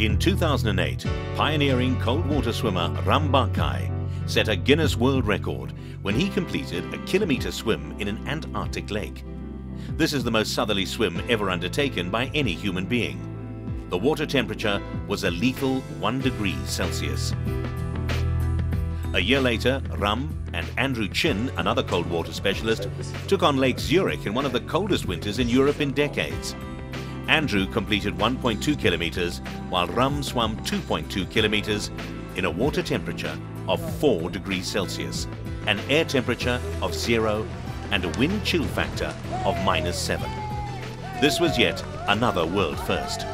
In 2008, pioneering cold water swimmer Barkai set a Guinness World Record when he completed a kilometre swim in an Antarctic lake. This is the most southerly swim ever undertaken by any human being. The water temperature was a lethal 1 degree Celsius. A year later, Ram and Andrew Chin, another cold water specialist, took on Lake Zurich in one of the coldest winters in Europe in decades. Andrew completed 1.2 kilometers, while Ram swam 2.2 kilometers in a water temperature of 4 degrees Celsius, an air temperature of 0, and a wind chill factor of -7. This was yet another world first.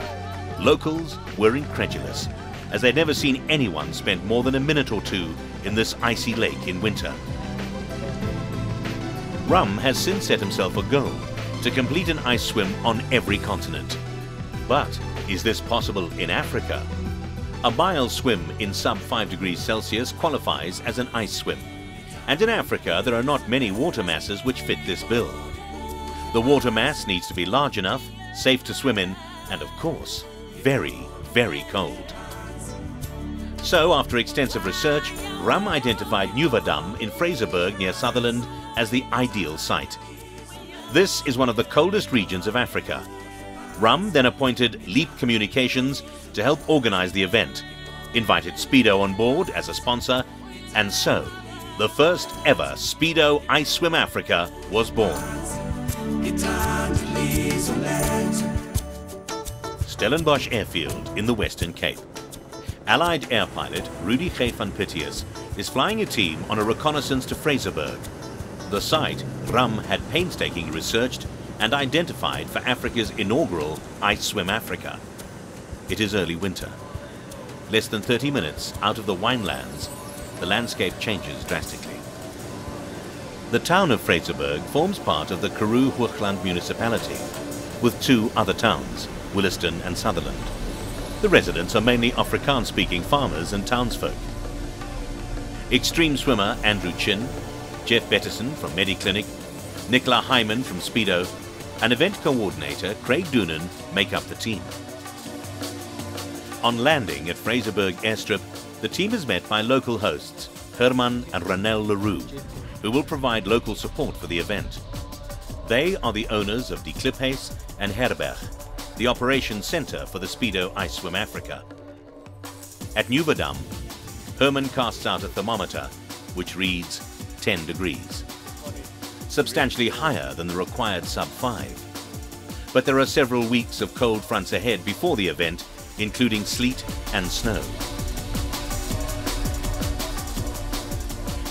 Locals were incredulous, as they'd never seen anyone spend more than a minute or two in this icy lake in winter. Ram has since set himself a goal to complete an ice swim on every continent. But is this possible in Africa? A mile swim in sub 5 degrees Celsius qualifies as an ice swim. And in Africa, there are not many water masses which fit this bill. The water mass needs to be large enough, safe to swim in, and of course, very, very cold. So, after extensive research, Ram identified Nieuwedam in Fraserburg near Sutherland as the ideal site. This is one of the coldest regions of Africa. Ram then appointed Leap Communications to help organize the event, invited Speedo on board as a sponsor, and so the first ever Speedo Ice Swim Africa was born. Stellenbosch Airfield in the Western Cape. Allied air pilot Rudy G. van Pitius is flying a team on a reconnaissance to Fraserburg. The site Ram had painstakingly researched and identified for Africa's inaugural Ice Swim Africa. It is early winter. Less than 30 minutes out of the winelands, the landscape changes drastically. The town of Fraserburg forms part of the Karoo Hoogland municipality, with 2 other towns, Williston and Sutherland. The residents are mainly Afrikaans-speaking farmers and townsfolk. Extreme swimmer Andrew Chin, Jeff Betterson from Mediclinic, Nicola Hyman from Speedo, and event coordinator Craig Doonan make up the team. On landing at Fraserburg airstrip, the team is met by local hosts, Herman and Ranel Leroux, who will provide local support for the event. They are the owners of Die Kliphuis and Herberg, the operations center for the Speedo Ice Swim Africa. At Nieuwedam, Herman casts out a thermometer which reads 10 degrees, substantially higher than the required sub 5. But there are several weeks of cold fronts ahead before the event, including sleet and snow.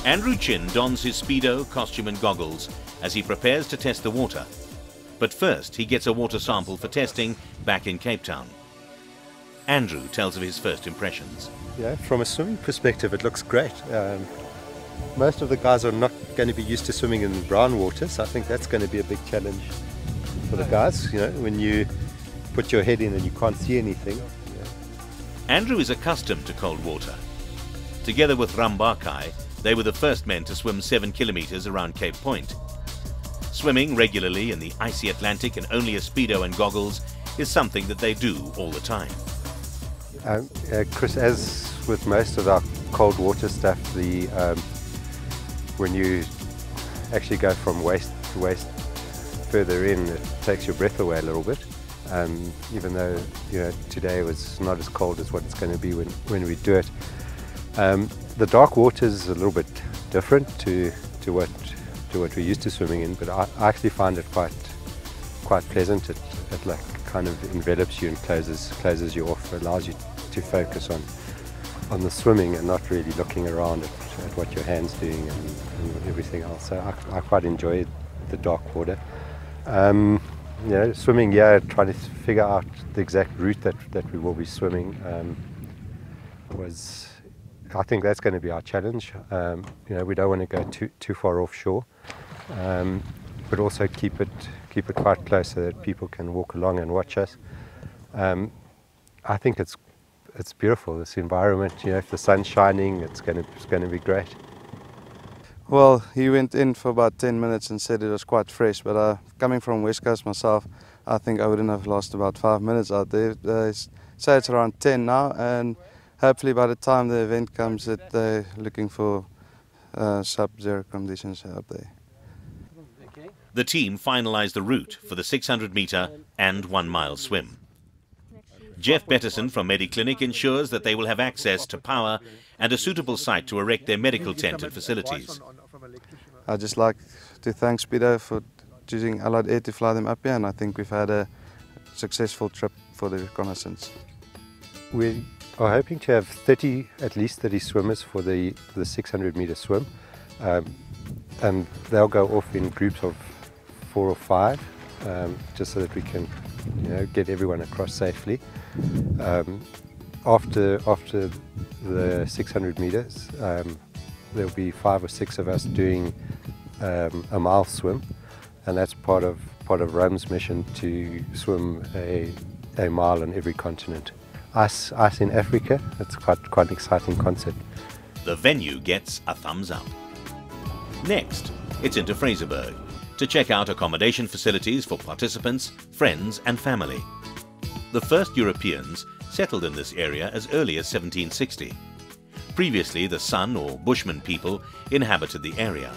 Andrew Chin dons his Speedo costume and goggles as he prepares to test the water. But first, he gets a water sample for testing back in Cape Town. Andrew tells of his first impressions. Yeah, from a swimming perspective, it looks great. Most of the guys are not going to be used to swimming in brown water, so I think that's going to be a big challenge for the guys, you know, when you put your head in and you can't see anything. Yeah. Andrew is accustomed to cold water. Together with Barkai, they were the first men to swim 7 kilometers around Cape Point. Swimming regularly in the icy Atlantic in only a Speedo and goggles is something that they do all the time. Chris, as with most of our cold water stuff, when you actually go from waist to waist further in, it takes your breath away a little bit. Even though, you know, today was not as cold as what it's going to be when we do it. The dark water is a little bit different to what we're used to swimming in, but I actually find it quite pleasant. It like kind of envelops you and closes you off, allows you to focus on the swimming and not really looking around at what your hand's doing and everything else. So I quite enjoy the dark water. You know, swimming here, trying to figure out the exact route that we will be swimming I think that's going to be our challenge. You know, we don't want to go too far offshore, but also keep it quite close so that people can walk along and watch us. I think it's beautiful, this environment. You know, if the sun's shining, it's going to be great. Well, he went in for about 10 minutes and said it was quite fresh, but coming from West Coast myself, I think I wouldn't have lost about 5 minutes out there. say it's around 10 now, and hopefully by the time the event comes that they're looking for sub-zero conditions out there. The team finalised the route for the 600-metre and 1-mile swim. Jeff Betterson from Mediclinic ensures that they will have access to power and a suitable site to erect their medical tent and facilities. I'd just like to thank Speedo for choosing Allied Air to fly them up here, and I think we've had a successful trip for the reconnaissance. We are hoping to have at least 30 swimmers for the 600-metre swim, and they'll go off in groups of 4 or 5, just so that we can, get everyone across safely. After the 600 metres, there'll be 5 or 6 of us doing a mile swim, and that's part of Rome's mission to swim a mile on every continent. Us in Africa, it's quite an exciting concept. The venue gets a thumbs up. Next, it's into Fraserburg to check out accommodation facilities for participants, friends and family. The first Europeans settled in this area as early as 1760. Previously, the Sun or Bushman people inhabited the area.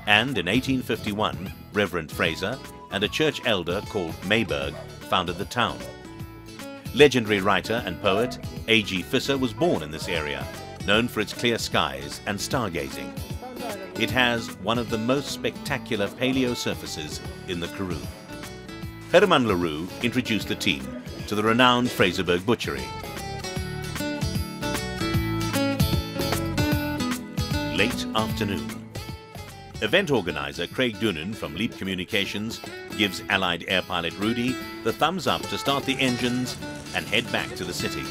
And in 1851, Reverend Fraser and a church elder called Mayberg founded the town. Legendary writer and poet A.G. Visser was born in this area, known for its clear skies and stargazing. It has one of the most spectacular paleo surfaces in the Karoo. Herman Leroux introduced the team to the renowned Fraserburg butchery. Late afternoon. Event organizer Craig Doonan from Leap Communications gives Allied Air Pilot Rudy the thumbs up to start the engines and head back to the city.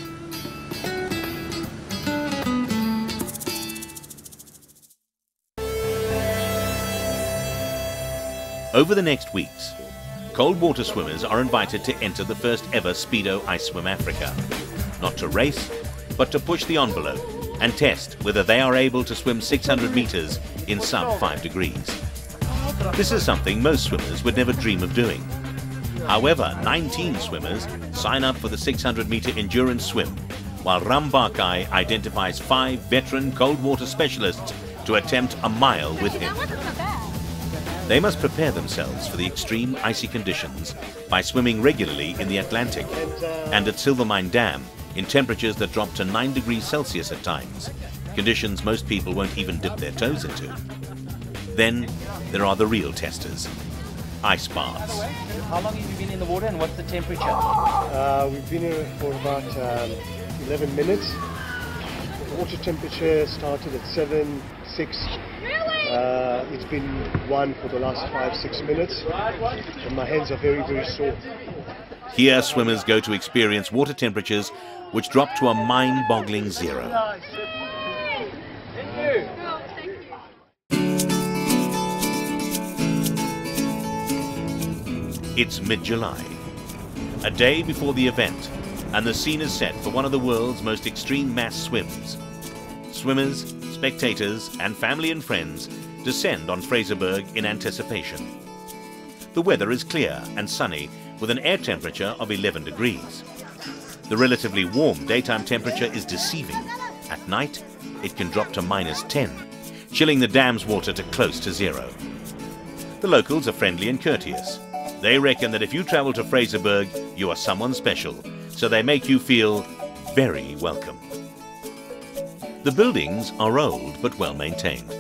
Over the next weeks, cold water swimmers are invited to enter the first ever Speedo Ice Swim Africa. Not to race, but to push the envelope and test whether they are able to swim 600 meters in sub 5 degrees. This is something most swimmers would never dream of doing. However, 19 swimmers sign up for the 600-meter endurance swim, while Barkai identifies 5 veteran cold water specialists to attempt a mile with him. They must prepare themselves for the extreme icy conditions by swimming regularly in the Atlantic and at Silvermine Dam in temperatures that drop to 9 degrees Celsius at times, conditions most people won't even dip their toes into. Then there are the real testers, ice baths. How long have you been in the water and what's the temperature? We've been here for about 11 minutes. The water temperature started at 7, 6. It's been 1 for the last 5-6 minutes, and my hands are very, very sore. Here swimmers go to experience water temperatures which drop to a mind-boggling 0. It's mid-July, a day before the event, and the scene is set for one of the world's most extreme mass swims. Swimmers, spectators and family and friends descend on Fraserburg in anticipation. The weather is clear and sunny with an air temperature of 11 degrees. The relatively warm daytime temperature is deceiving. At night, it can drop to -10, chilling the dam's water to close to 0. The locals are friendly and courteous. They reckon that if you travel to Fraserburg, you are someone special, so they make you feel very welcome. The buildings are old but well maintained.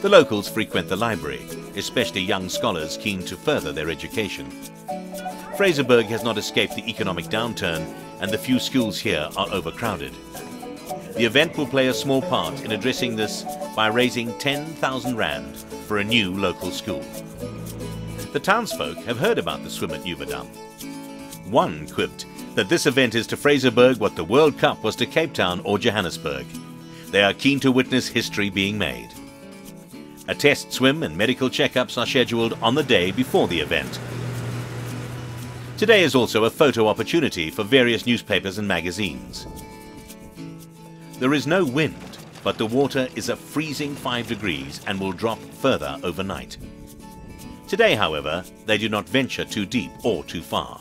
The locals frequent the library, especially young scholars keen to further their education. Fraserburg has not escaped the economic downturn, and the few schools here are overcrowded. The event will play a small part in addressing this by raising 10,000 rand for a new local school. The townsfolk have heard about the swim at Nieuwedam. One quipped that this event is to Fraserburg what the World Cup was to Cape Town or Johannesburg. They are keen to witness history being made. A test swim and medical checkups are scheduled on the day before the event. Today is also a photo opportunity for various newspapers and magazines. There is no wind, but the water is a freezing 5 degrees and will drop further overnight. Today, however, they do not venture too deep or too far.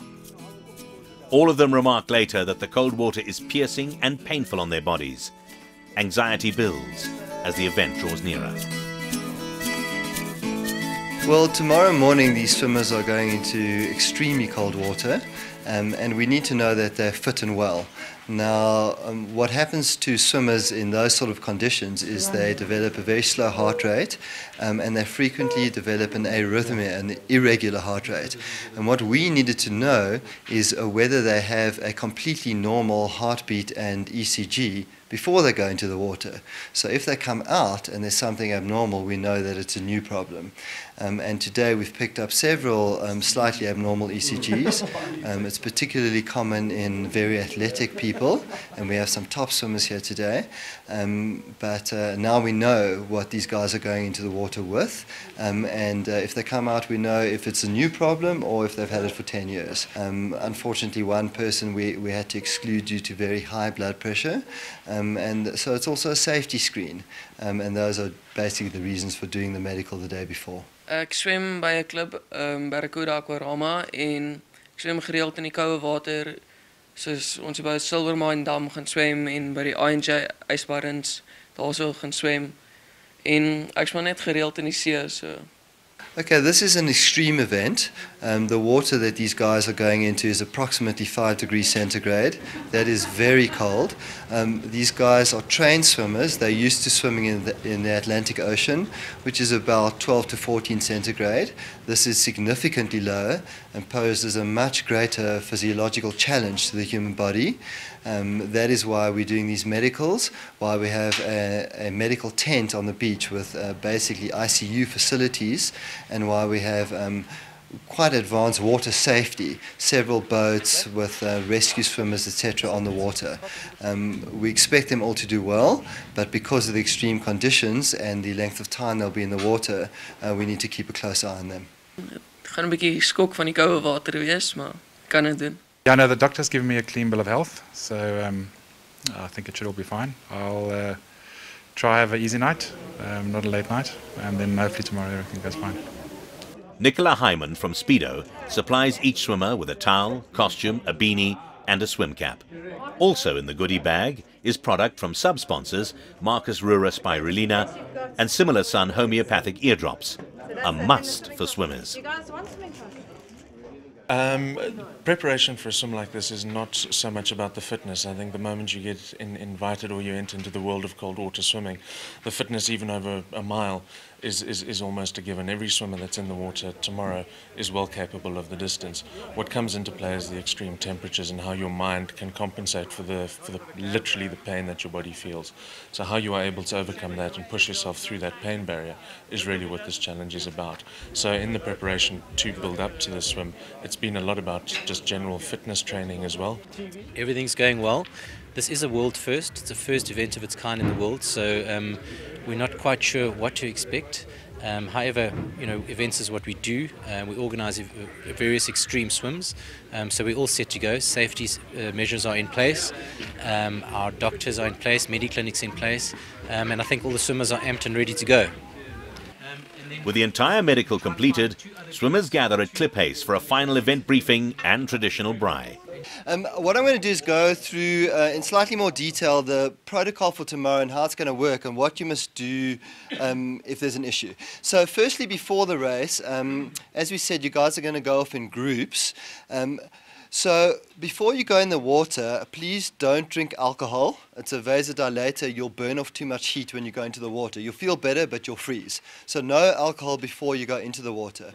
All of them remark later that the cold water is piercing and painful on their bodies. Anxiety builds as the event draws nearer. Well, tomorrow morning these swimmers are going into extremely cold water, and we need to know that they're fit and well. Now, what happens to swimmers in those sort of conditions is they develop a very slow heart rate, and they frequently develop an arrhythmia, an irregular heart rate. And what we needed to know is whether they have a completely normal heartbeat and ECG before they go into the water. So if they come out and there's something abnormal, we know that it's a new problem. And today we've picked up several slightly abnormal ECGs. It's particularly common in very athletic people, and we have some top swimmers here today. But now we know what these guys are going into the water with, and if they come out, we know if it's a new problem or if they've had it for 10 years. Unfortunately, one person we had to exclude due to very high blood pressure, and so it's also a safety screen, and those are basically the reasons for doing the medical the day before. Ek swem by 'n klub, Barkai Aquarama, en ek swem gereeld in die koue water, soos ons by Silvermine Dam gaan swem en by die INJ ysbarens daarso gaan swem, en ek swem net gereeld in die see, so. Okay, this is an extreme event. The water that these guys are going into is approximately 5 degrees centigrade. That is very cold. These guys are trained swimmers. They're used to swimming in the Atlantic Ocean, which is about 12 to 14 centigrade. This is significantly lower and poses a much greater physiological challenge to the human body. That is why we're doing these medicals, why we have a medical tent on the beach with basically ICU facilities, and why we have quite advanced water safety, several boats with rescue swimmers, etc. on the water. We expect them all to do well, but because of the extreme conditions and the length of time they'll be in the water, we need to keep a close eye on them. Het gaan 'n bietjie skok van die koue water wees, maar kan dit doen. Yeah, no, the doctor's given me a clean bill of health, so I think it should all be fine. I'll try have an easy night, not a late night, and then hopefully tomorrow everything goes fine. Nicola Hyman from Speedo supplies each swimmer with a towel, costume, a beanie and a swim cap. Also in the goodie bag is product from sub-sponsors Marcus Rura Spirulina and Similar Sun homeopathic eardrops, a must for swimmers. Preparation for a swim like this is not so much about the fitness. I think the moment you get invited or you enter into the world of cold water swimming, the fitness even over a mile is almost a given. Every swimmer that's in the water tomorrow is well capable of the distance. What comes into play is the extreme temperatures and how your mind can compensate for literally the pain that your body feels. So how you are able to overcome that and push yourself through that pain barrier is really what this challenge is about. So in the preparation to build up to the swim, it's been a lot about just general fitness training as well. Everything's going well. This is a world first. It's the first event of its kind in the world, so we're not quite sure what to expect. However, events is what we do. We organise various extreme swims, so we're all set to go. Safety measures are in place. Our doctors are in place, Mediclinics in place, and I think all the swimmers are amped and ready to go. With the entire medical completed, swimmers gather at Kliphuis for a final event briefing and traditional braai. What I'm going to do is go through in slightly more detail the protocol for tomorrow and how it's going to work and what you must do if there's an issue. So firstly, before the race, as we said, you guys are going to go off in groups. So before you go in the water, please don't drink alcohol. It's a vasodilator. You'll burn off too much heat when you go into the water. You'll feel better, but you'll freeze. So no alcohol before you go into the water.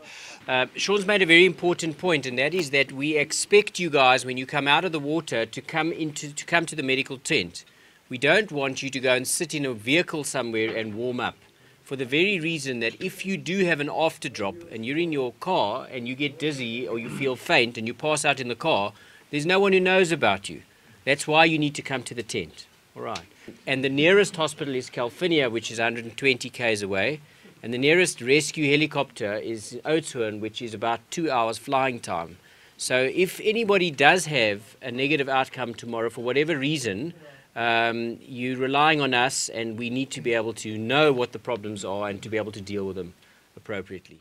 Sean's made a very important point, and that is that we expect you guys, when you come out of the water, to come to the medical tent. We don't want you to go and sit in a vehicle somewhere and warm up, for the very reason that if you do have an after drop and you're in your car and you get dizzy or you feel faint and you pass out in the car, there's no one who knows about you. That's why you need to come to the tent. All right. And the nearest hospital is Calvinia, which is 120 k's away, and the nearest rescue helicopter is Oudtshoorn, which is about 2 hours flying time. So if anybody does have a negative outcome tomorrow for whatever reason, you're relying on us, and we need to be able to know what the problems are and to be able to deal with them appropriately.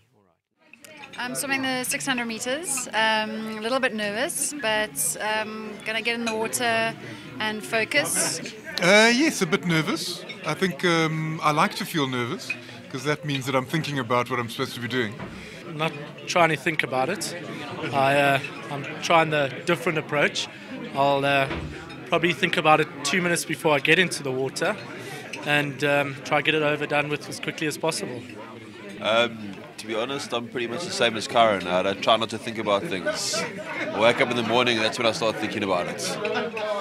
I'm swimming the 600 meters, a little bit nervous, but gonna get in the water and focus. Yes, a bit nervous. I think I like to feel nervous because that means that I'm thinking about what I'm supposed to be doing. Not trying to think about it. I'm trying the different approach. I'll probably think about it 2 minutes before I get into the water and try to get it overdone with as quickly as possible. To be honest, I'm pretty much the same as Karen. I try not to think about things. I wake up in the morning and that's when I start thinking about it.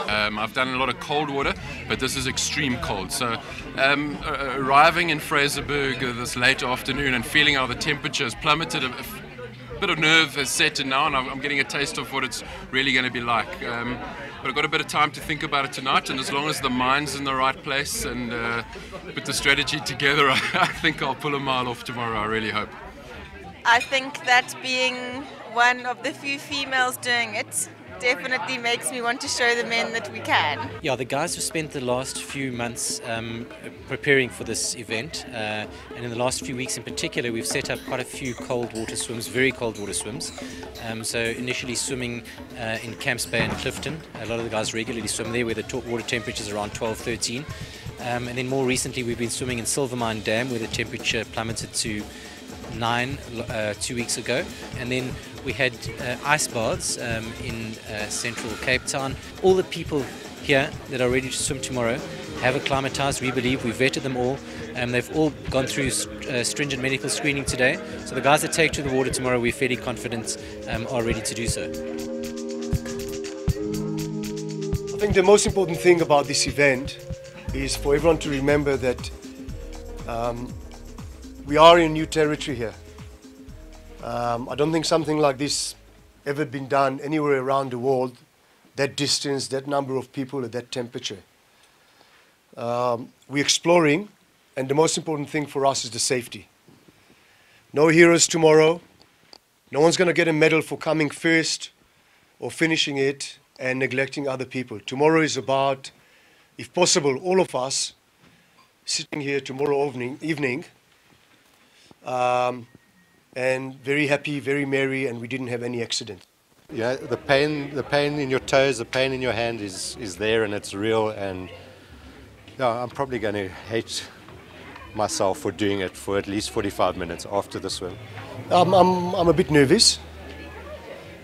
I've done a lot of cold water, but this is extreme cold. So arriving in Fraserburg this late afternoon and feeling how the temperature has plummeted, a bit of nerve has set in now, and I'm getting a taste of what it's really going to be like. But I've got a bit of time to think about it tonight, and as long as the mind's in the right place and put the strategy together, I think I'll pull a mile off tomorrow, I really hope. I think that being one of the few females doing it definitely makes me want to show the men that we can. Yeah, the guys have spent the last few months preparing for this event, and in the last few weeks in particular we've set up quite a few cold water swims, very cold water swims. So initially swimming in Camps Bay and Clifton. A lot of the guys regularly swim there where the water temperature is around 12-13. And then more recently we've been swimming in Silvermine Dam where the temperature plummeted to 9 2 weeks ago, and then we had ice baths in central Cape Town. All the people here that are ready to swim tomorrow have acclimatized, we believe. We've vetted them all, and they've all gone through stringent medical screening today. So the guys that take to the water tomorrow, we're fairly confident are ready to do so. I think the most important thing about this event is for everyone to remember that we are in new territory here. I don't think something like this ever been done anywhere around the world, that distance, that number of people at that temperature. We're exploring, and the most important thing for us is the safety. No heroes tomorrow. No one's going to get a medal for coming first or finishing it and neglecting other people. Tomorrow is about, if possible, all of us sitting here tomorrow evening and very happy, very merry, and we didn't have any accident. Yeah, the pain in your toes, the pain in your hand is there and it's real, and yeah, I'm probably going to hate myself for doing it for at least 45 minutes after the swim. I'm a bit nervous.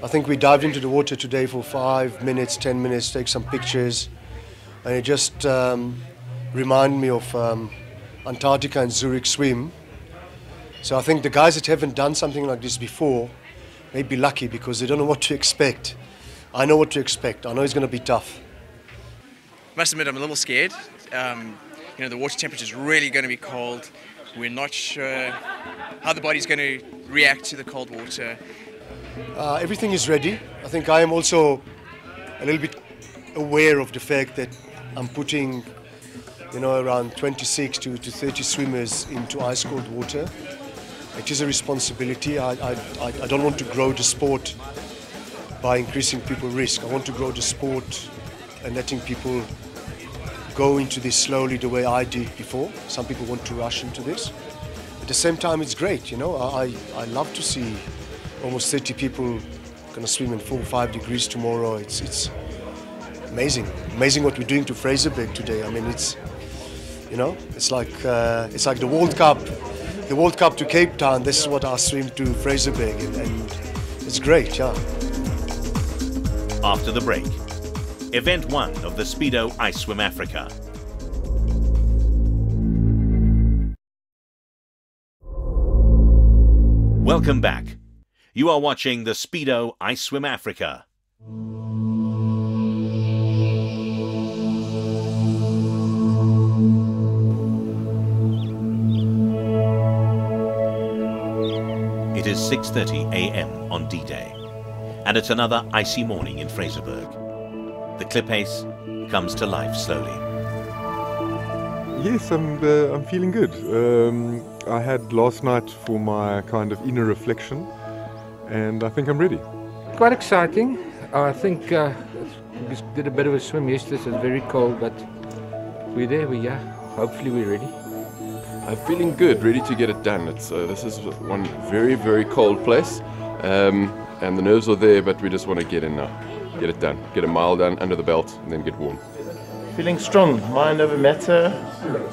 I think we dived into the water today for 5 minutes, 10 minutes, take some pictures, and it just reminded me of Antarctica and Zurich swim. So I think the guys that haven't done something like this before may be lucky because they don't know what to expect. I know what to expect. I know it's going to be tough. Must admit I'm a little scared. You know, the water temperature is really going to be cold. We're not sure how the body's going to react to the cold water. Everything is ready. I think I am also a little bit aware of the fact that I'm putting, you know, around 26 to 30 swimmers into ice cold water. It is a responsibility. I don't want to grow the sport by increasing people's risk. I want to grow the sport and letting people go into this slowly the way I did before. Some people want to rush into this. At the same time, it's great, you know. I love to see almost 30 people going to swim in 4 or 5 degrees tomorrow. It's amazing. Amazing what we're doing to Fraserburg today. I mean, it's, you know, it's like the World Cup. The World Cup to Cape Town, this is what I swim to Fraserburg, and it's great, yeah. After the break, Event 1 of the Speedo Ice Swim Africa. Welcome back. You are watching the Speedo Ice Swim Africa. It is 6:30 a.m. on D-Day, and it's another icy morning in Fraserburg. The clip ace comes to life slowly. Yes, I'm feeling good. I had last night for my kind of inner reflection, and I think I'm ready. Quite exciting. I think we did a bit of a swim yesterday, so it's very cold, but we're there, we are. Hopefully we're ready. I'm feeling good, ready to get it done. This is one very, very cold place, and the nerves are there, but we just want to get in now, get it done, get a mile done under the belt, and then get warm. Feeling strong, mind over matter,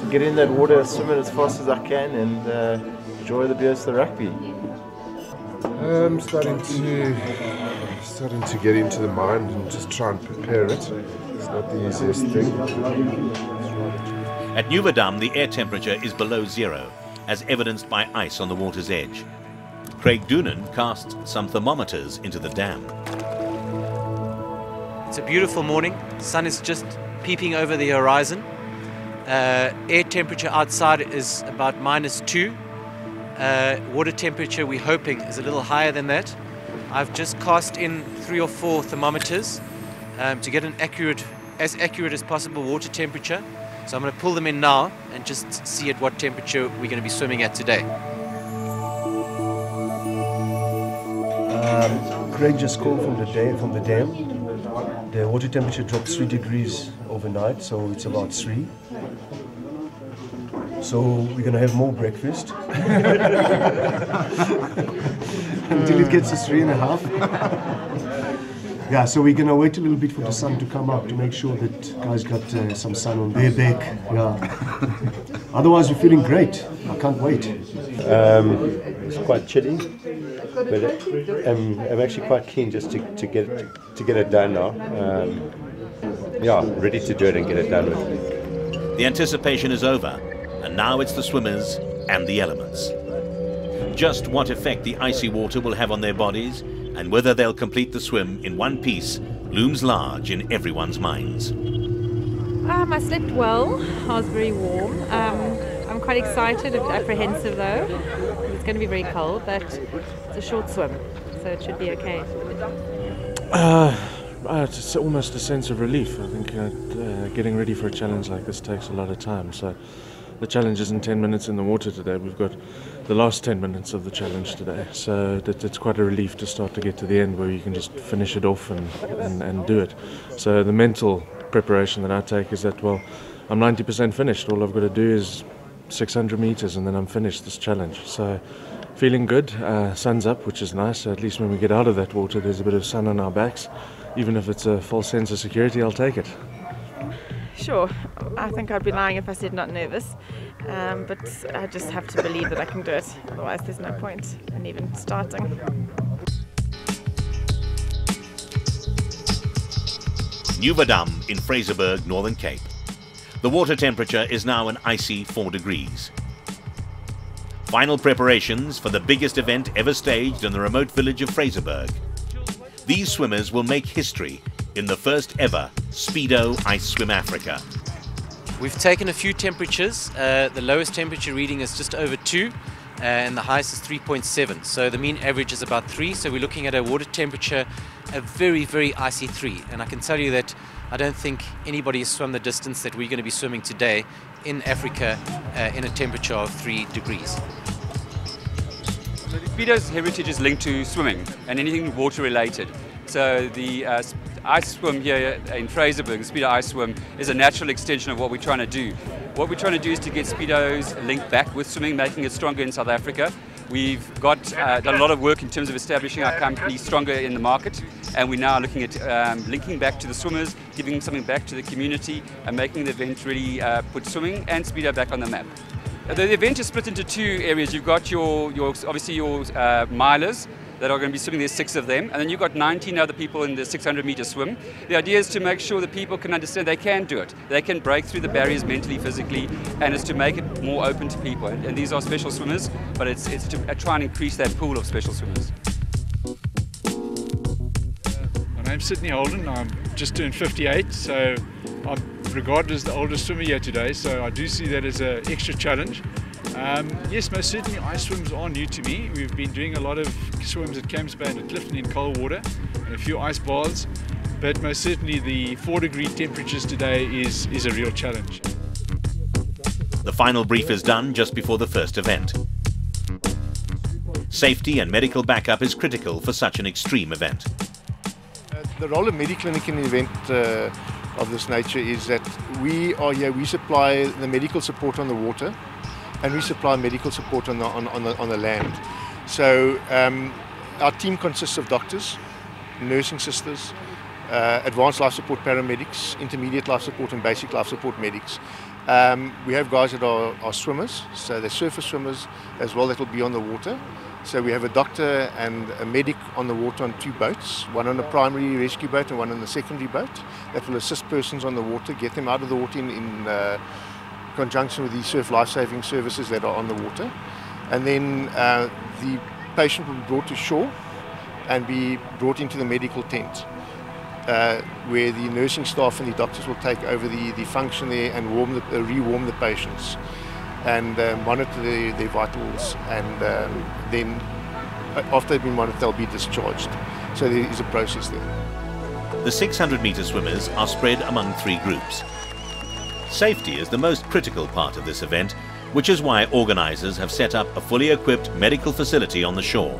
get in that water, swim it as fast as I can, and enjoy the beers of the rugby. I'm starting to get into the mind and just try and prepare it. It's not the easiest thing. At Nieuwedam, the air temperature is below zero, as evidenced by ice on the water's edge. Craig Doonan cast some thermometers into the dam. It's a beautiful morning. The sun is just peeping over the horizon. Air temperature outside is about -2. Water temperature, we're hoping, is a little higher than that. I've just cast in 3 or 4 thermometers to get as accurate as possible water temperature. So I'm going to pull them in now and just see at what temperature we're going to be swimming at today. Craig just called from the dam. The water temperature dropped 3 degrees overnight, so it's about 3. So we're going to have more breakfast until it gets to 3.5. Yeah, so we're going to wait a little bit for the sun to come up to make sure that guys got some sun on their back. Yeah. Otherwise, we're feeling great. I can't wait. It's quite chilly, but I'm actually quite keen just to get it done now. Yeah, ready to do it and get it done with. The anticipation is over, and now it's the swimmers and the elements. Just what effect the icy water will have on their bodies and whether they'll complete the swim in one piece looms large in everyone's minds. I slept well. I was very warm. I'm quite excited, a bit apprehensive though. It's going to be very cold, but it's a short swim, so it should be okay. It's almost a sense of relief. I think getting ready for a challenge like this takes a lot of time. So the challenge isn't 10 minutes in the water today. We've got the last 10 minutes of the challenge today. So it's quite a relief to start to get to the end where you can just finish it off and do it. So the mental preparation that I take is that, well, I'm 90% finished. All I've got to do is 600 meters and then I'm finished this challenge. So feeling good. Sun's up, which is nice. So at least when we get out of that water, there's a bit of sun on our backs. Even if it's a false sense of security, I'll take it. Sure, I think I'd be lying if I said not nervous, but I just have to believe that I can do it, otherwise there's no point in even starting. Nieuwedam in Fraserburg, Northern Cape. The water temperature is now an icy 4 degrees. Final preparations for the biggest event ever staged in the remote village of Fraserburg. These swimmers will make history in the first ever Speedo Ice Swim Africa. We've taken a few temperatures. The lowest temperature reading is just over 2 and the highest is 3.7. So the mean average is about 3. So we're looking at a water temperature, a very, very icy 3. And I can tell you that I don't think anybody has swum the distance that we're going to be swimming today in Africa in a temperature of 3 degrees. So the Speedo's heritage is linked to swimming and anything water related. So the ice swim here in Fraserburg, the Speedo Ice Swim, is a natural extension of what we're trying to do. What we're trying to do is to get Speedos linked back with swimming, making it stronger in South Africa. We've got done a lot of work in terms of establishing our company stronger in the market, and we're now looking at linking back to the swimmers, giving something back to the community, and making the event really put swimming and Speedo back on the map. The event is split into 2 areas. You've got obviously your milers that are going to be swimming. There's 6 of them, and then you've got 19 other people in the 600-meter swim. The idea is to make sure that people can understand they can do it. They can break through the barriers mentally, physically, and it's to make it more open to people. And these are special swimmers, but it's to try and increase that pool of special swimmers. My name's Sydney Holden. I'm just turned 58, so I'm regarded as the oldest swimmer here today, so I do see that as an extra challenge. Yes, most certainly ice swims are new to me. We've been doing a lot of swims at Camps Bay and at Clifton in cold water and a few ice baths, but most certainly the 4-degree temperatures today is a real challenge. The final brief is done just before the first event. Safety and medical backup is critical for such an extreme event. The role of Mediclinic in an event of this nature is that we are here, we supply the medical support on the water. and we supply medical support on the land. So our team consists of doctors, nursing sisters, advanced life support paramedics, intermediate life support and basic life support medics. We have guys that are swimmers, so they're surface swimmers as well that will be on the water. So we have a doctor and a medic on the water on 2 boats, one on a primary rescue boat and one on the secondary boat, that will assist persons on the water, get them out of the water in conjunction with the surf life-saving services that are on the water. And then the patient will be brought to shore and be brought into the medical tent, where the nursing staff and the doctors will take over the function there and rewarm the patients and monitor their vitals, and then after they've been monitored they'll be discharged. So there is a process there. The 600-meter swimmers are spread among 3 groups. Safety is the most critical part of this event, which is why organizers have set up a fully equipped medical facility on the shore.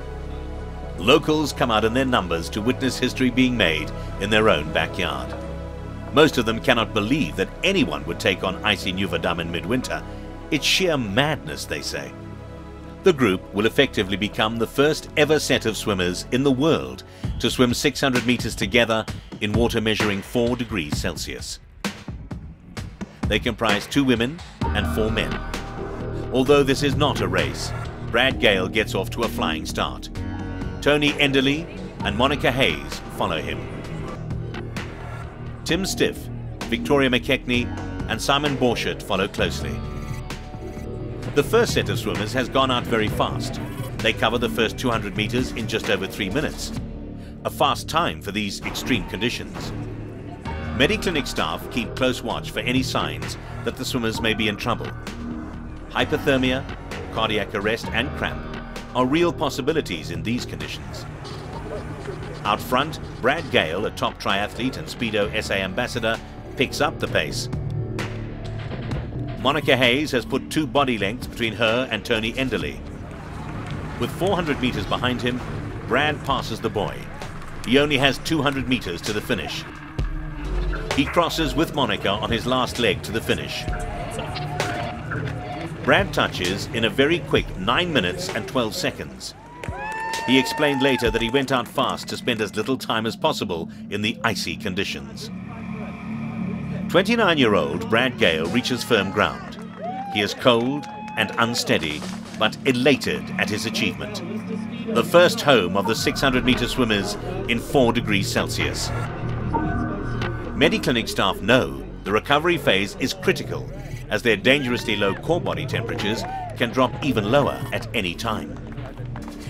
Locals come out in their numbers to witness history being made in their own backyard. Most of them cannot believe that anyone would take on icy Nuva in midwinter. It's sheer madness, they say. The group will effectively become the first ever set of swimmers in the world to swim 600 meters together in water measuring 4 degrees Celsius. They comprise 2 women and 4 men. Although this is not a race, Brad Gale gets off to a flying start. Tony Enderley and Monica Hayes follow him. Tim Stiff, Victoria McKechnie and Simon Borchert follow closely. The first set of swimmers has gone out very fast. They cover the first 200 meters in just over 3 minutes. A fast time for these extreme conditions. Mediclinic staff keep close watch for any signs that the swimmers may be in trouble. Hypothermia, cardiac arrest and cramp are real possibilities in these conditions. Out front, Brad Gale, a top triathlete and Speedo SA ambassador, picks up the pace. Monica Hayes has put 2 body lengths between her and Tony Enderley. With 400 meters behind him, Brad passes the boy. He only has 200 meters to the finish. He crosses with Monica on his last leg to the finish. Brad touches in a very quick 9 minutes and 12 seconds. He explained later that he went out fast to spend as little time as possible in the icy conditions. 29-year-old Brad Gale reaches firm ground. He is cold and unsteady, but elated at his achievement. The first home of the 600-meter swimmers in 4 degrees Celsius. Mediclinic staff know the recovery phase is critical, as their dangerously low core body temperatures can drop even lower at any time.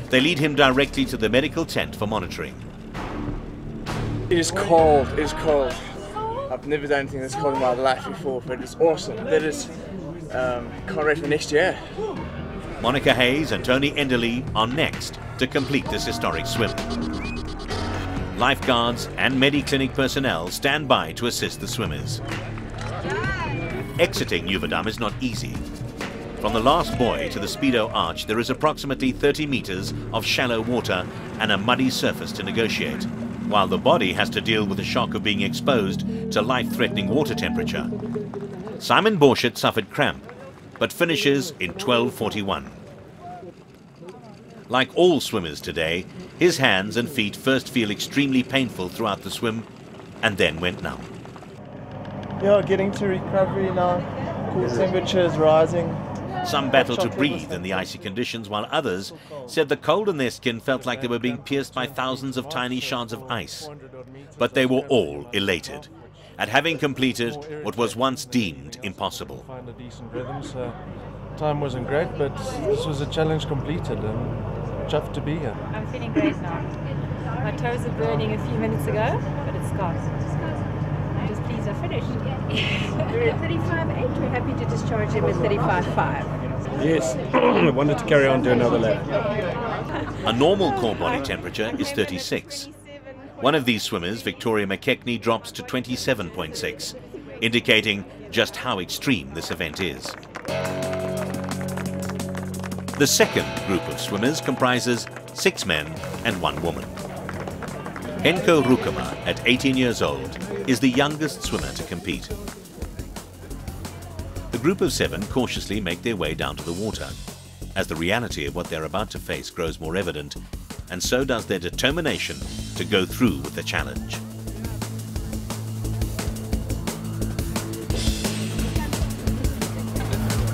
They lead him directly to the medical tent for monitoring. It is cold, it is cold. I've never done anything that's cold in my life before, but it's awesome. That is, can't wait for next year. Monica Hayes and Tony Enderley are next to complete this historic swim. Lifeguards and Mediclinic personnel stand by to assist the swimmers. Exiting Nuva is not easy. From the last buoy to the Speedo arch, there is approximately 30 meters of shallow water and a muddy surface to negotiate, while the body has to deal with the shock of being exposed to life-threatening water temperature. Simon Borchert suffered cramp, but finishes in 12:41. Like all swimmers today, his hands and feet first feel extremely painful throughout the swim and then went numb. Yeah, getting to recovery now. Cool temperature is rising. Some battled to breathe in the icy conditions, while others said the cold in their skin felt like they were being pierced by thousands of tiny shards of ice. But they were all elated at having completed what was once deemed impossible. Find a decent rhythm, so time wasn't great, but this was a challenge completed. Chuffed to be here. I'm feeling great now. My toes were burning a few minutes ago, but it's gone. I'm just pleased I finished. We're at 35.8. We're happy to discharge him at 35.5. Yes, I wanted to carry on to another lap. A normal core body temperature is 36. One of these swimmers, Victoria McKechnie, drops to 27.6, indicating just how extreme this event is. The second group of swimmers comprises 6 men and 1 woman. Henko Rukama, at 18 years old, is the youngest swimmer to compete. The group of 7 cautiously make their way down to the water, as the reality of what they're about to face grows more evident, and so does their determination to go through with the challenge.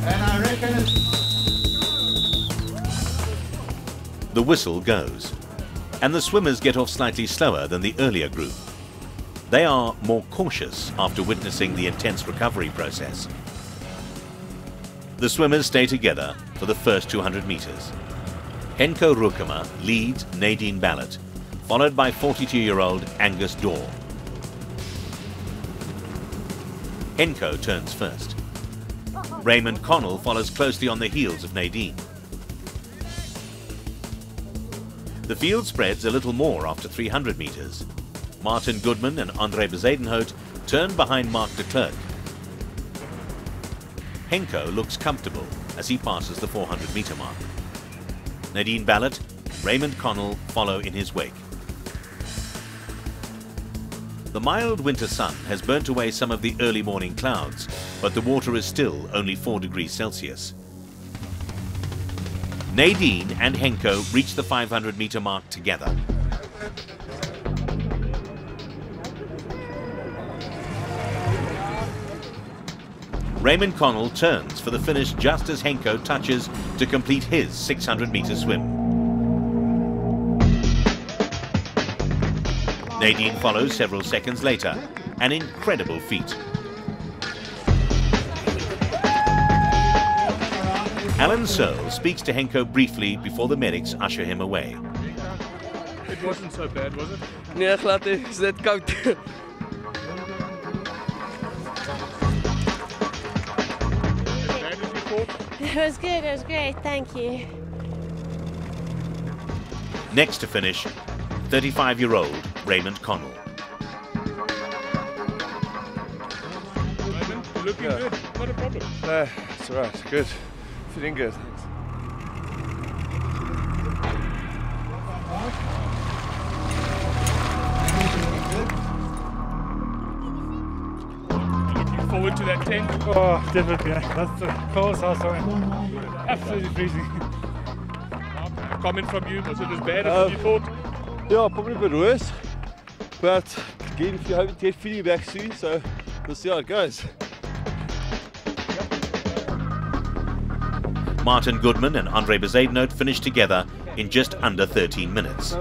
And I reckon The whistle goes, and the swimmers get off slightly slower than the earlier group. They are more cautious after witnessing the intense recovery process. The swimmers stay together for the first 200 meters. Henko Rukema leads Nadine Ballot, followed by 42-year-old Angus Daw. Henko turns first. Raymond Connell follows closely on the heels of Nadine. The field spreads a little more after 300 meters. Martin Goodman and Andre Bezuidenhout turn behind Mark de Klerk. Henko looks comfortable as he passes the 400-meter mark. Nadine Ballot, Raymond Connell follow in his wake. The mild winter sun has burnt away some of the early morning clouds, but the water is still only 4 degrees Celsius. Nadine and Henko reach the 500-meter mark together. Raymond Connell turns for the finish just as Henko touches to complete his 600-meter swim. Nadine follows several seconds later, an incredible feat. Alan Searle speaks to Henko briefly before the medics usher him away. It wasn't so bad, was it? Nee, glad nie. Is dit koud? It was good, it was great, thank you. Next to finish, 35-year-old Raymond Connell. Raymond, you're looking good, not a problem. No, it's alright, good. Feeling good. Looking forward to that tent? Oh, definitely. That's the coldest house I'm in. Absolutely freezing. A comment from you, was it as bad as you thought? Yeah, probably a bit worse. But again, if you hope to get feeling back soon, so we'll see how it goes. Martin Goodman and Andre Bezuidenhout finish together in just under 13 minutes.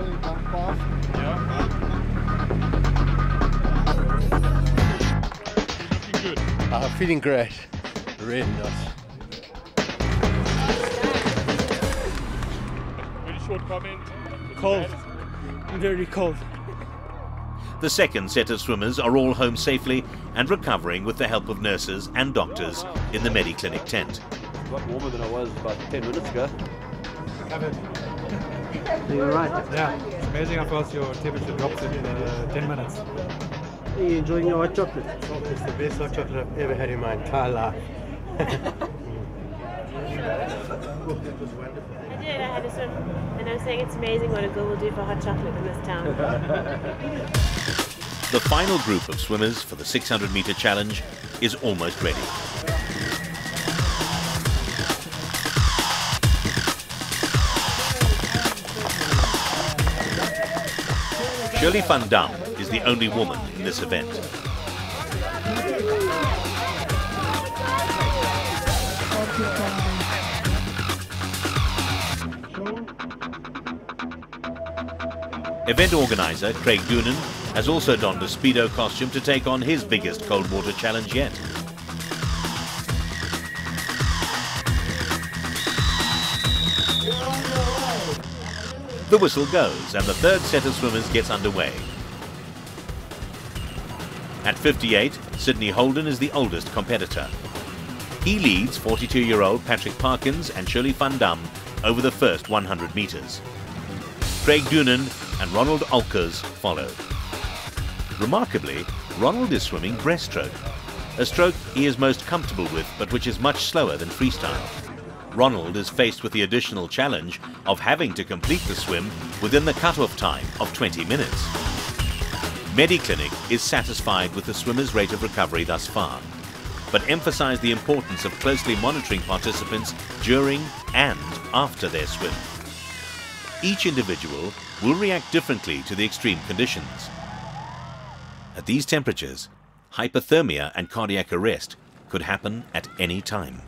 Feeling great. Really nice. Very short comment. Cold. Very cold. The second set of swimmers are all home safely and recovering with the help of nurses and doctors in the Mediclinic tent. A lot warmer than I was about 10 minutes ago. Covered. You're right. Yeah, it's amazing how fast your temperature drops in 10 minutes. Are you enjoying your hot chocolate? It's the best hot chocolate I've ever had in my entire life. I did, I had a swim, and I was saying it's amazing what a girl will do for hot chocolate in this town. The final group of swimmers for the 600-meter challenge is almost ready. Shirley van Dam is the only woman in this event. Event organizer Craig Doonan has also donned a Speedo costume to take on his biggest cold water challenge yet. The whistle goes and the third set of swimmers gets underway. At 58, Sydney Holden is the oldest competitor. He leads 42-year-old Patrick Parkins and Shirley van Dam over the first 100 meters. Craig Doonan and Ronald Olkers follow. Remarkably, Ronald is swimming breaststroke, a stroke he is most comfortable with but which is much slower than freestyle. Ronald is faced with the additional challenge of having to complete the swim within the cut-off time of 20 minutes. Mediclinic is satisfied with the swimmer's rate of recovery thus far. but emphasized the importance of closely monitoring participants during and after their swim. Each individual will react differently to the extreme conditions. At these temperatures, hypothermia and cardiac arrest could happen at any time.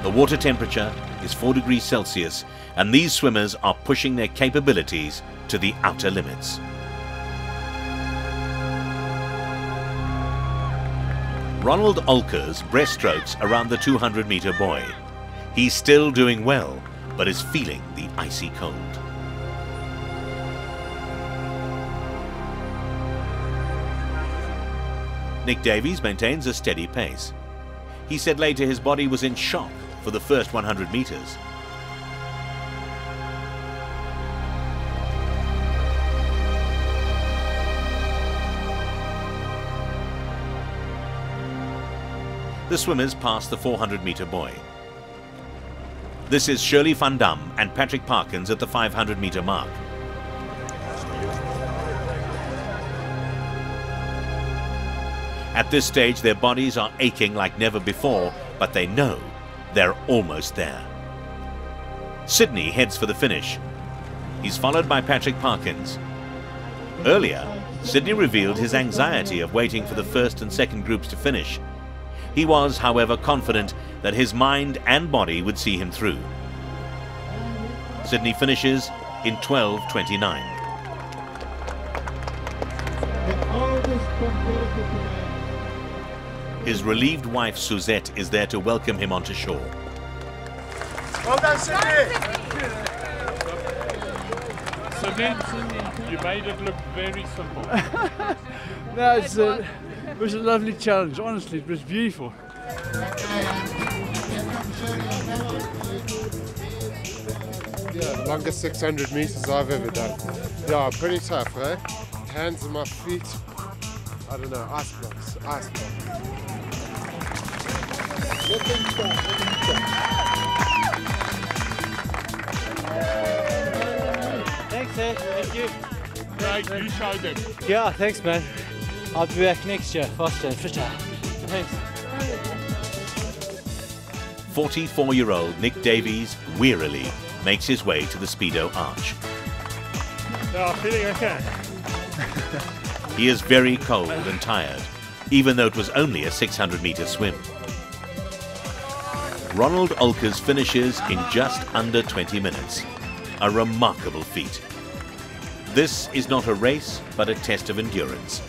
The water temperature is 4 degrees Celsius, and these swimmers are pushing their capabilities to the outer limits. Ronald Olkers breaststrokes around the 200-meter buoy. He's still doing well, but is feeling the icy cold. Nick Davies maintains a steady pace. He said later his body was in shock for the first 100 meters. The swimmers pass the 400-meter buoy. This is Shirley van Dam and Patrick Parkins at the 500-meter mark. At this stage, their bodies are aching like never before, but they know they're almost there. Sydney heads for the finish. He's followed by Patrick Parkins. Earlier, Sydney revealed his anxiety of waiting for the first and second groups to finish. He was, however, confident that his mind and body would see him through. Sydney finishes in 12:29. His relieved wife Suzette is there to welcome him onto shore. Well done, Sydney! Sydney, you made it look very simple. No, it was a lovely challenge, honestly, it was beautiful. Yeah, the longest 600 meters I've ever done. Yeah, pretty tough, right? Hands on my feet. I don't know, ice blocks, ice blocks. Thanks, eh? Thank you. Right, you showed it. Yeah, thanks, man. I'll be back next year, faster and fitter. Thanks. 44-year-old Nick Davies wearily makes his way to the Speedo Arch. Yeah, feeling okay. He is very cold and tired, even though it was only a 600-meter swim. Ronald Olkers finishes in just under 20 minutes. A remarkable feat. This is not a race, but a test of endurance.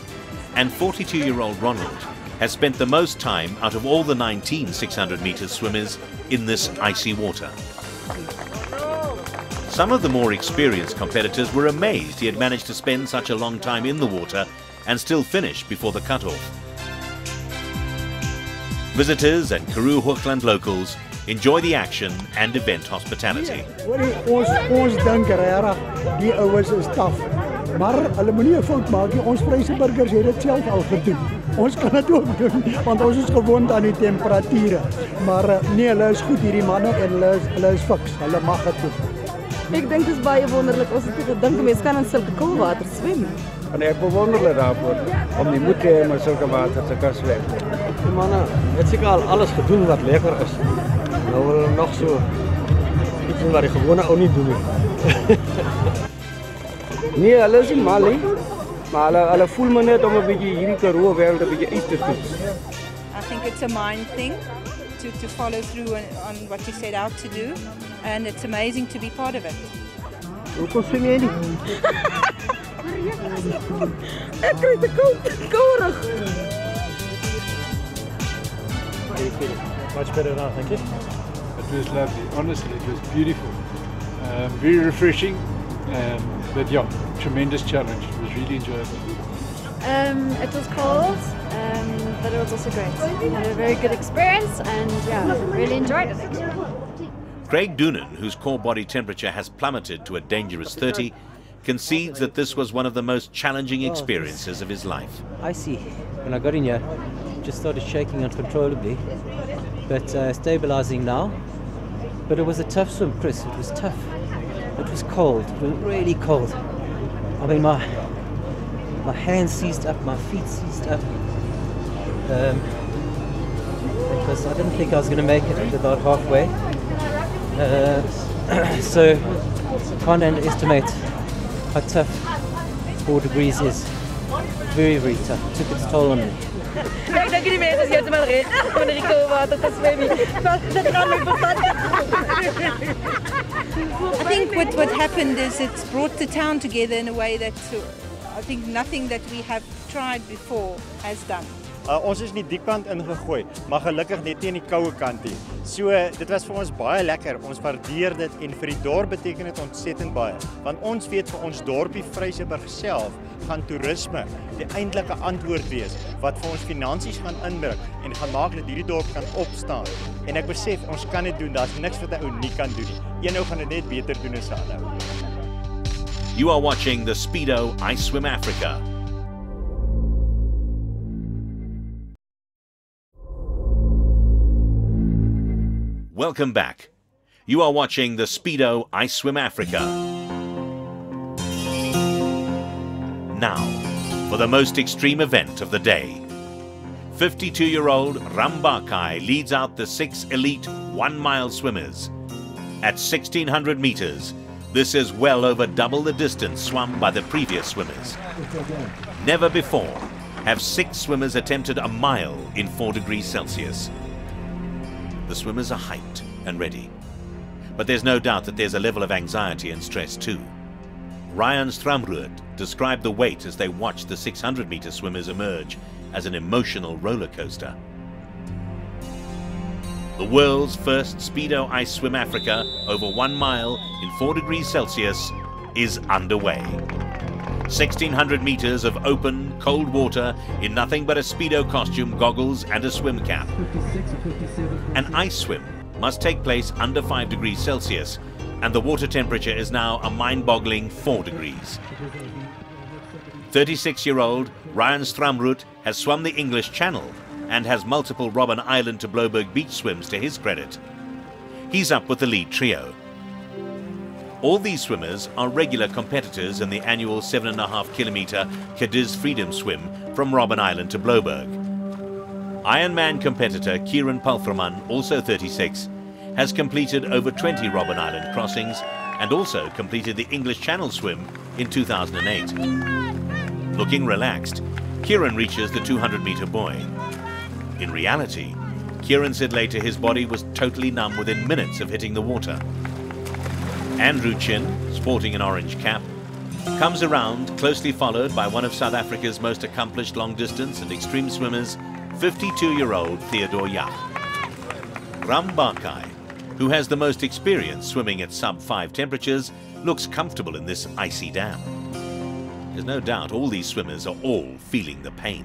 And 42-year-old Ronald has spent the most time out of all the 19 600-meter swimmers in this icy water. Some of the more experienced competitors were amazed he had managed to spend such a long time in the water and still finish before the cutoff. Visitors and Karoo Hoogland locals enjoy the action and event hospitality. Ons dink regtig die ouens is taaf. Maar hulle moenie 'n fout maak nie. Ons Vryseburgers het dit self al gedoen. Ons kan dit ook doen want ons is gewoond aan die temperature. Maar nee, hulle is goed hierdie manne en hulle is fiks. Hulle mag dit doen. Ek dink dit is baie wonderlik. Ons het gedink mense kan in sulke koue water swem. En ek bewonder hulle daarvoor om die moed te hê om in sulke water te kan swem. Die manne het seker al alles gedoen wat lekker is. Nou wil hulle nog so iets doen wat die gewone ou nie doen nie. Nee, hulle is nie mal nie. Maar hulle voel maar net om 'n bietjie hierdie Karoo wêreld 'n bietjie uit te toets. I think it's a mind thing to follow through on what you set out to do, and it's amazing to be part of it. Hoekom swem jy nie? Ek kry te kourig. Much better now, thank you. It was lovely, honestly, it was beautiful. Very refreshing, but yeah, tremendous challenge. It was really enjoyable. It was cold, but it was also great. We had a very good experience and yeah, really enjoyed it. Craig Doonan, whose core body temperature has plummeted to a dangerous 30, concedes that this was one of the most challenging experiences of his life. I see. When I got in here, just started shaking uncontrollably, but stabilizing now. But it was a tough swim, Chris. It was tough. It was cold. It was really cold. I mean, my hands seized up, my feet seized up. because I didn't think I was going to make it at about halfway. So can't underestimate how tough 4 degrees is. Very, very tough. It took its toll on me. I think what happened is it's brought the town together in a way that I think nothing that we have tried before has done. Ons is nie die kant ingegooi, maar gelukkig net nie in die koue kant nie. So dit was vir ons baie lekker. Ons waardeer dit en vir die dorp beteken dit ontsettend baie. Want ons weet vir ons dorpie Vryseburg self gaan toerisme die eintlike antwoord wees wat vir ons finansies gaan inbring en gaan maak dat hierdie dorp kan opstaan. En ek besef ons kan dit doen. Daar's niks wat 'n ou nie kan doen nie. Een ou gaan dit net beter doen as 'n ander. You are watching the Speedo Ice Swim Africa. Welcome back. You are watching the Speedo Ice Swim Africa. Now, for the most extreme event of the day. 52-year-old Barkai leads out the 6 elite 1-mile swimmers. At 1,600 meters, this is well over double the distance swum by the previous swimmers. Never before have 6 swimmers attempted a mile in 4 degrees Celsius. The swimmers are hyped and ready. But there's no doubt that there's a level of anxiety and stress too. Ryan Stramroot described the wait as they watched the 600-meter swimmers emerge as an emotional roller coaster. The world's first Speedo Ice Swim Africa over 1 mile in 4 degrees Celsius is underway. 1,600 meters of open, cold water in nothing but a Speedo costume, goggles and a swim cap. An ice swim must take place under 5 degrees Celsius, and the water temperature is now a mind-boggling 4 degrees. 36-year-old Ryan Stramroot has swum the English Channel and has multiple Robben Island to Bloberg beach swims to his credit. He's up with the lead trio. All these swimmers are regular competitors in the annual 7.5 kilometer Cadiz Freedom Swim from Robben Island to Bloberg. Ironman competitor Kieran Palthraman, also 36, has completed over 20 Robben Island crossings and also completed the English Channel swim in 2008. Looking relaxed, Kieran reaches the 200-meter buoy. In reality, Kieran said later his body was totally numb within minutes of hitting the water. Andrew Chin, sporting an orange cap, comes around, closely followed by one of South Africa's most accomplished long-distance and extreme swimmers, 52-year-old Theodore Yach. Barkai, who has the most experience swimming at sub-5 temperatures, looks comfortable in this icy dam. There's no doubt all these swimmers are all feeling the pain.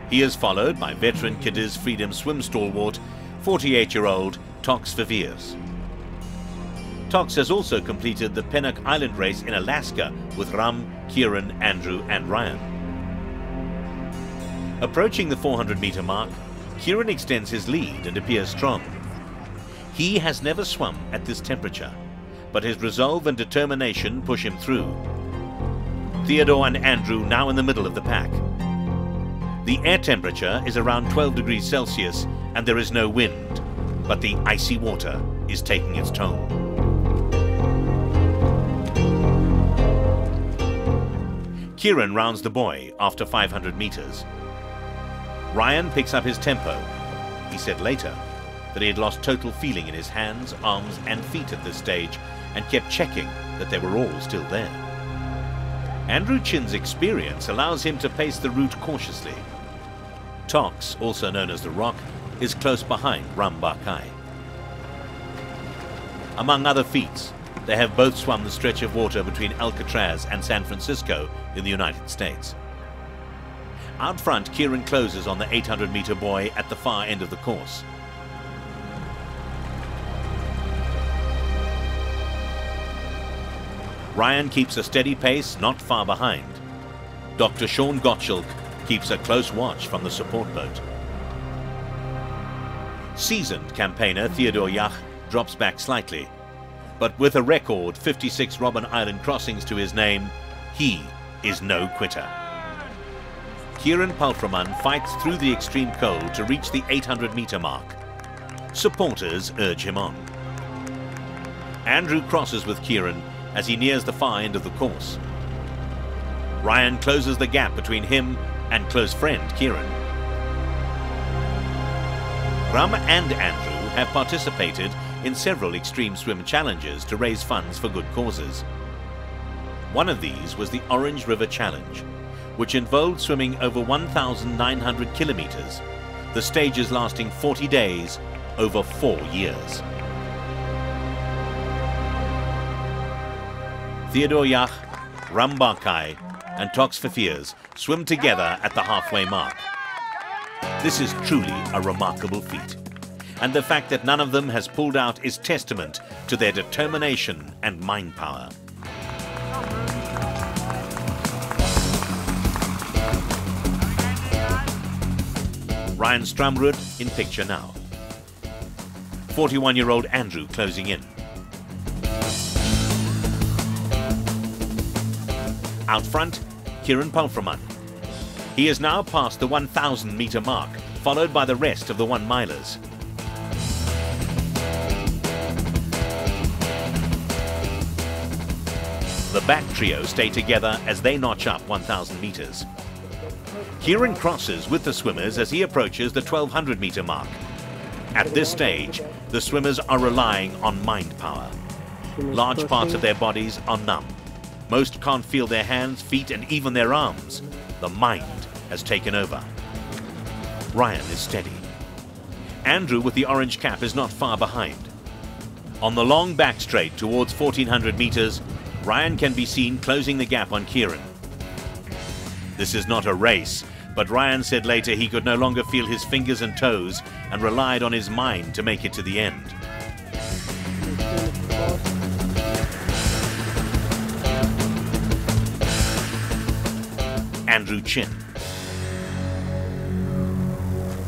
He is followed by veteran Cadiz Freedom Swim stalwart, 48-year-old Tox Viviers. Tox has also completed the Pennock Island race in Alaska with Ram, Kieran, Andrew and Ryan. Approaching the 400-meter mark, Kieran extends his lead and appears strong. He has never swum at this temperature, but his resolve and determination push him through. Theodore and Andrew now in the middle of the pack. The air temperature is around 12 degrees Celsius and there is no wind, but the icy water is taking its toll. Kieran rounds the buoy after 500 meters. Ryan picks up his tempo. He said later that he had lost total feeling in his hands, arms and feet at this stage and kept checking that they were all still there. Andrew Chin's experience allows him to pace the route cautiously. Tox, also known as the Rock, is close behind Barkai. Among other feats, they have both swum the stretch of water between Alcatraz and San Francisco in the United States. Out front, Kieran closes on the 800-meter buoy at the far end of the course. Ryan keeps a steady pace not far behind. Dr. Sean Gottschalk keeps a close watch from the support boat. Seasoned campaigner Theodore Yach drops back slightly, but with a record 56 Robben Island crossings to his name, he is no quitter. Kieran Palfreman fights through the extreme cold to reach the 800-meter mark. Supporters urge him on. Andrew crosses with Kieran as he nears the far end of the course. Ryan closes the gap between him and close friend Kieran. Ram and Andrew have participated in several extreme swim challenges to raise funds for good causes. One of these was the Orange River Challenge, which involved swimming over 1,900 kilometers, the stages lasting 40 days over 4 years. Theodore Yach, Ram Barkai and Tox Fifiers swim together at the halfway mark. This is truly a remarkable feat, and the fact that none of them has pulled out is testament to their determination and mind power. Ryan Strumrud in picture now. 41-year-old Andrew closing in. Out front, Kieran Palfreman. He is now past the 1,000-meter mark, followed by the rest of the 1-milers. The back trio stay together as they notch up 1,000 meters. Kieran crosses with the swimmers as he approaches the 1,200-meter mark. At this stage, the swimmers are relying on mind power. Large parts of their bodies are numb. Most can't feel their hands, feet, and even their arms. The mind has taken over. Ryan is steady. Andrew with the orange cap is not far behind. On the long back straight towards 1,400 meters, Ryan can be seen closing the gap on Kieran. This is not a race, but Ryan said later he could no longer feel his fingers and toes and relied on his mind to make it to the end. Andrew Chin.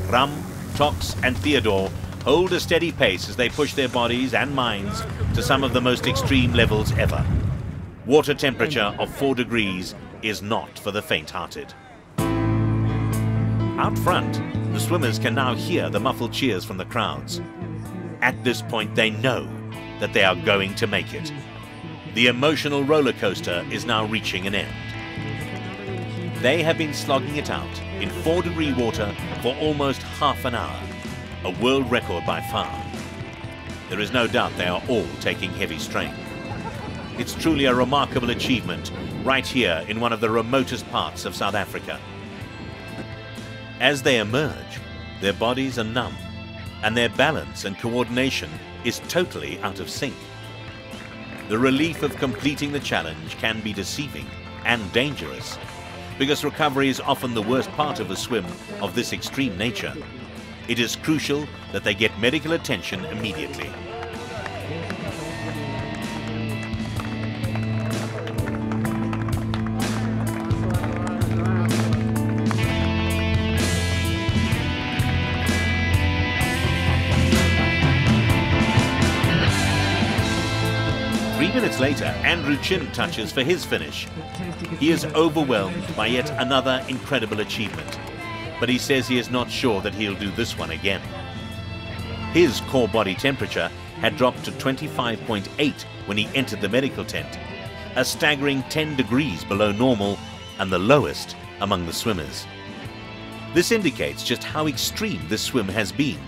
Ram, Tox and Theodore hold a steady pace as they push their bodies and minds to some of the most extreme levels ever. Water temperature of 4 degrees is not for the faint-hearted. Out front, the swimmers can now hear the muffled cheers from the crowds. At this point, they know that they are going to make it. The emotional roller coaster is now reaching an end. They have been slogging it out in 4-degree water for almost half an hour, a world record by far. There is no doubt they are all taking heavy strain. It's truly a remarkable achievement right here in one of the remotest parts of South Africa. As they emerge, their bodies are numb, and their balance and coordination is totally out of sync. The relief of completing the challenge can be deceiving and dangerous, because recovery is often the worst part of a swim of this extreme nature. It is crucial that they get medical attention immediately. Minutes later, Andrew Chin touches for his finish. He is overwhelmed by yet another incredible achievement, but he says he is not sure that he'll do this one again. His core body temperature had dropped to 25.8 when he entered the medical tent, a staggering 10 degrees below normal and the lowest among the swimmers. This indicates just how extreme this swim has been,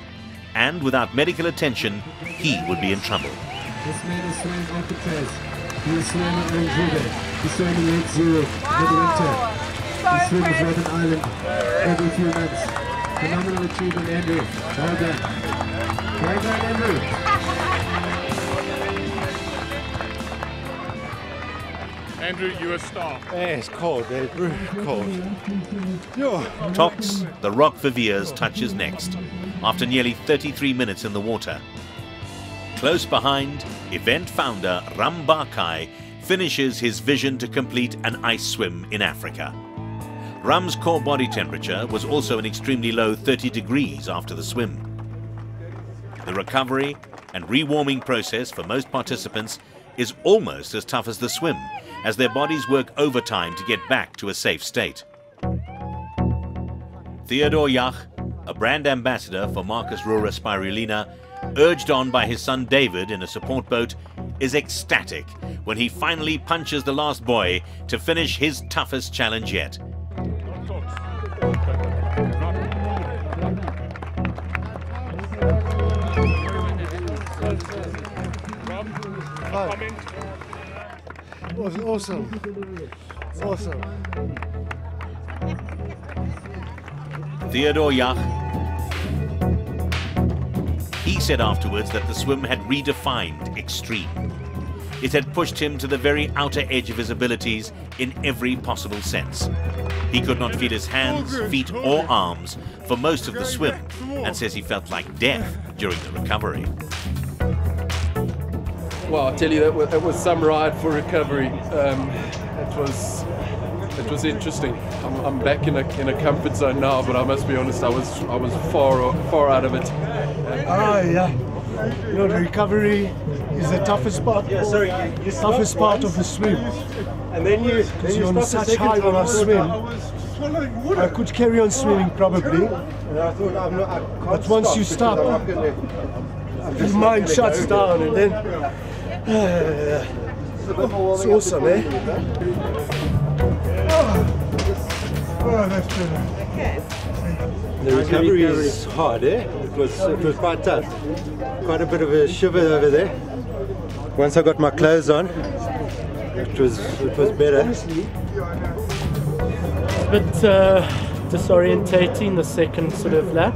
and without medical attention, he would be in trouble. This man is swimming Alcatraz. He is swimming Orange River. He's swimming Lake Zero, midwinter. He swims Robben Island every few months. Phenomenal achievement, Andrew. Well done. Well done, Andrew. Andrew, you're a star. It's cold, it's really cold. Tox, the Rock Viviers, touches next, after nearly 33 minutes in the water. Close behind, event founder Ram Barkai finishes his vision to complete an ice swim in Africa. Ram's core body temperature was also an extremely low 30 degrees after the swim. The recovery and rewarming process for most participants is almost as tough as the swim, as their bodies work overtime to get back to a safe state. Theodore Jach, a brand ambassador for Marcus Rura Spirulina, urged on by his son David in a support boat, is ecstatic when he finally punches the last buoy to finish his toughest challenge yet. It was awesome. Awesome. Theodore Jach. He said afterwards that the swim had redefined extreme. It had pushed him to the very outer edge of his abilities in every possible sense. He could not feel his hands, feet or arms for most of the swim and says he felt like death during the recovery. Well, I'll tell you, it was some ride for recovery. It was interesting. I'm back in a comfort zone now, but I must be honest, I was far out of it. Yeah. You know, the recovery is the toughest part. Yeah, sorry, toughest part of the swim. And then you're on such high on a swim. I could carry on swimming probably, but once you stop, your mind shuts down, and then it's awesome, eh? The recovery is hard, eh? It was quite tough. Quite a bit of a shiver over there. Once I got my clothes on, it was better. A bit disorientating the second sort of lap.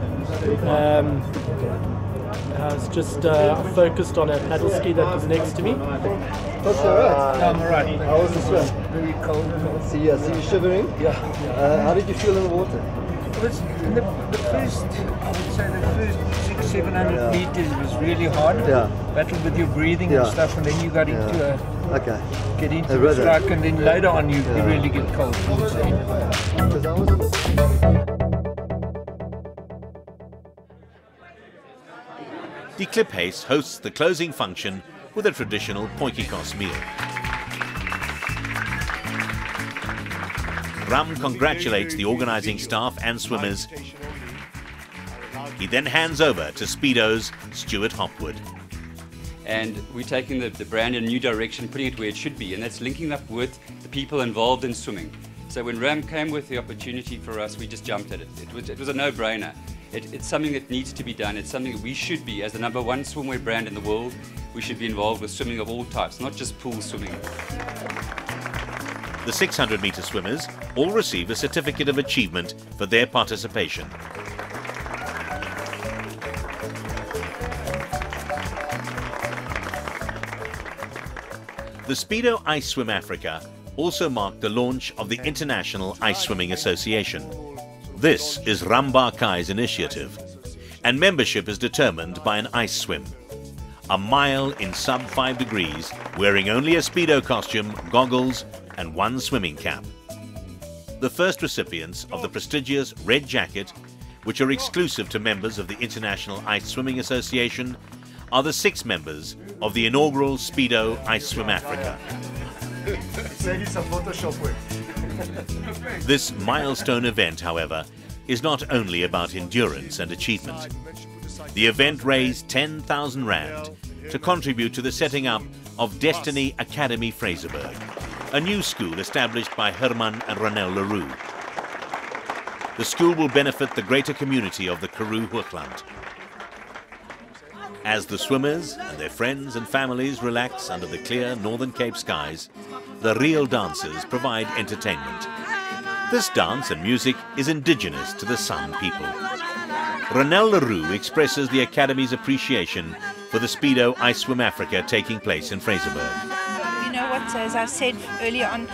I was just focused on a paddle ski that was next to me. That's alright. I'm alright. How was the swim? Very cold. See you shivering? Yeah. How did you feel in the water? It was the first, I would say the first 600-700 meters was really hard. Yeah. Battled with your breathing and stuff, and then you got into get into the strike, and then later on you really get cold. I would say. Die Kliphuis hosts the closing function with a traditional potjiekos meal. Ram congratulates the organising staff and swimmers. He then hands over to Speedo's Stuart Hopwood. And we're taking the brand in a new direction, putting it where it should be, and that's linking up with the people involved in swimming. So when Ram came with the opportunity for us, we just jumped at it. It was a no-brainer. It's something that needs to be done. It's something that we should be, as the #1 swimwear brand in the world, we should be involved with swimming of all types, not just pool swimming. The 600-metre swimmers all receive a certificate of achievement for their participation. The Speedo Ice Swim Africa also marked the launch of the International Ice Swimming Association. This is Barkai's initiative, and membership is determined by an ice swim. A mile in sub 5 degrees, wearing only a Speedo costume, goggles and one swimming cap. The first recipients of the prestigious red jacket, which are exclusive to members of the International Ice Swimming Association, are the 6 members of the inaugural Speedo Ice Swim Africa. This milestone event, however, is not only about endurance and achievement. The event raised 10,000 Rand to contribute to the setting up of Destiny Academy Fraserburg, a new school established by Herman and Ronel Leroux. The school will benefit the greater community of the Karoo Hoogland. As the swimmers and their friends and families relax under the clear Northern Cape skies, the real dancers provide entertainment. This dance and music is indigenous to the San people. Ronel Leroux expresses the Academy's appreciation for the Speedo Ice Swim Africa taking place in Fraserburg. You know what, as I said earlier on,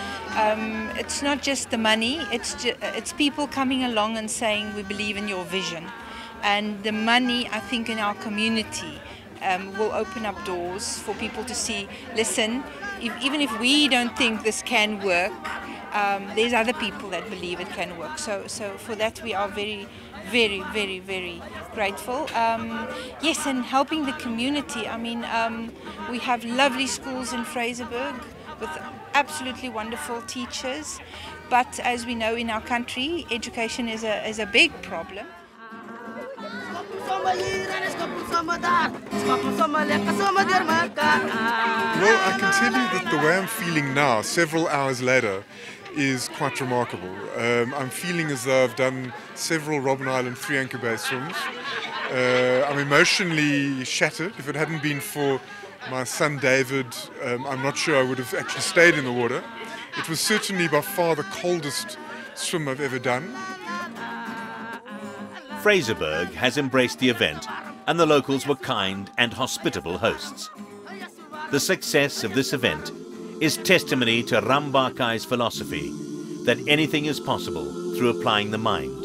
it's not just the money, it's people coming along and saying we believe in your vision. And the money, I think, in our community will open up doors for people to see, listen, even if we don't think this can work, there's other people that believe it can work. So for that we are very, very, very, very grateful. Yes, and helping the community. I mean, we have lovely schools in Fraserburg with absolutely wonderful teachers. But as we know in our country, education is a big problem. Well, I can tell you that the way I'm feeling now, several hours later, is quite remarkable. I'm feeling as though I've done several Robben Island 3 anchor bay swims. I'm emotionally shattered. If it hadn't been for my son David, I'm not sure I would have actually stayed in the water. It was certainly by far the coldest swim I've ever done. Fraserburg has embraced the event, and the locals were kind and hospitable hosts. The success of this event is testimony to Barkai's philosophy that anything is possible through applying the mind.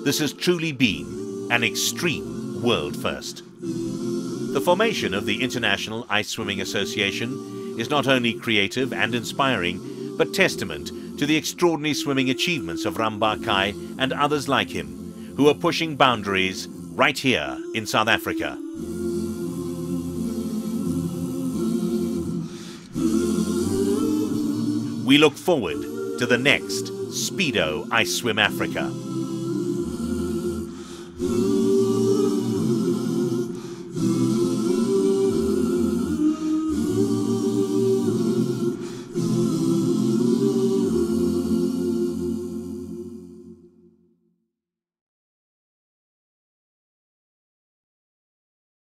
This has truly been an extreme world first. The formation of the International Ice Swimming Association is not only creative and inspiring, but testament to the extraordinary swimming achievements of Barkai and others like him, who are pushing boundaries right here in South Africa. We look forward to the next Speedo Ice Swim Africa.